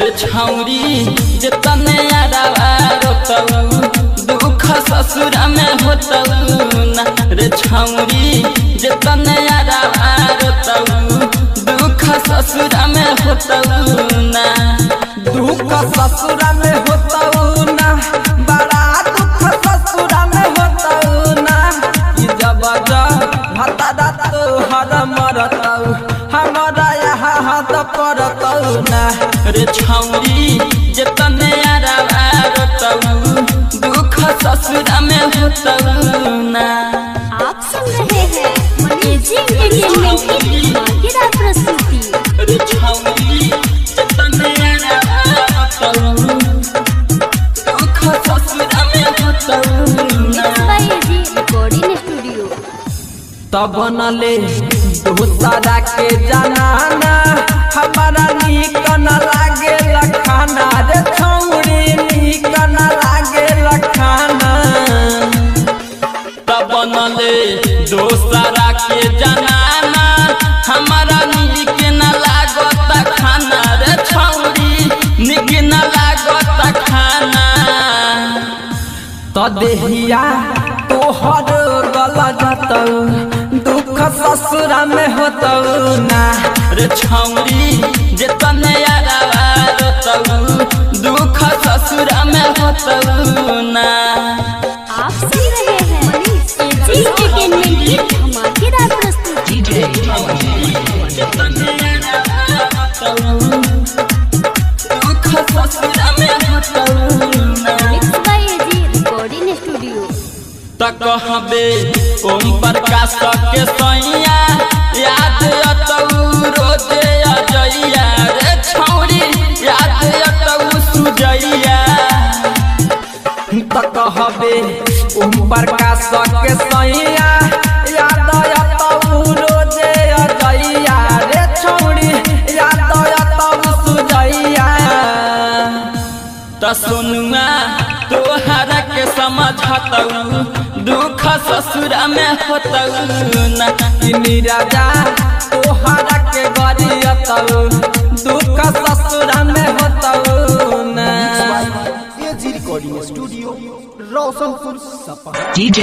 रे छौरी जतने यारावा रोतऊ दुख ससुर में होतऊ ना रे छौरी जतने यारावा रोतऊ दुख ससुर में होतऊ ना दुख ससुर में होतऊ ना बड़ा दुख ससुर में होतऊ ना जब भता तोहर मरतऊ हमारा यहाँ हाथ पड़तऊ ना रे छौरी जतने यारावा रोतऊ दुख ससुर में होतऊ ना। आप सुन रहे हैं एजी एंटरटेनमेंट की धमाकेदार प्रस्तुति। रे छौरी जतने यारावा रोतऊ दुख ससुर में होतऊ ना। By AG recording studio. तब नले दूसरा के जनाना हमारा नीक न लागे लखाना रे छौरी नीक न लागे लखाना। तब नले दूसरा के जनाना हमारा नीक न लागत खाना रे छौरी नीक न लागत खाना। तो देहिया तोहर गल जतऊ दुख ससुर में होतऊ ना रे छौरी जतने यारावा रोतऊ दुख ससुर में होतऊ ना। आप सुन रहे हैं एजी एंटरटेनमेंट की धमाकेदार प्रस्तुति। जतने यारावा रोतऊ दुख ससुर में होतऊ ना। By AG recording studio. तक हबे ओम प्रकाश के सैया याद अतऊ रोजे अजैया रे छौरी याद अतऊ सुजैया। तक हबे ओम प्रकाश के सैया याद अतऊ रोजे अजैया रे छौरी याद अतऊ सुजैया। त सुनुआ तोहरा के समझतऊ दुख ससुर में होतऊ ना। राजा तोहरा के गरियतऊ दुख ससुर में होतऊ ना। एजी रिकॉर्डिंग स्टूडियो रोशनपुर सपा। DJ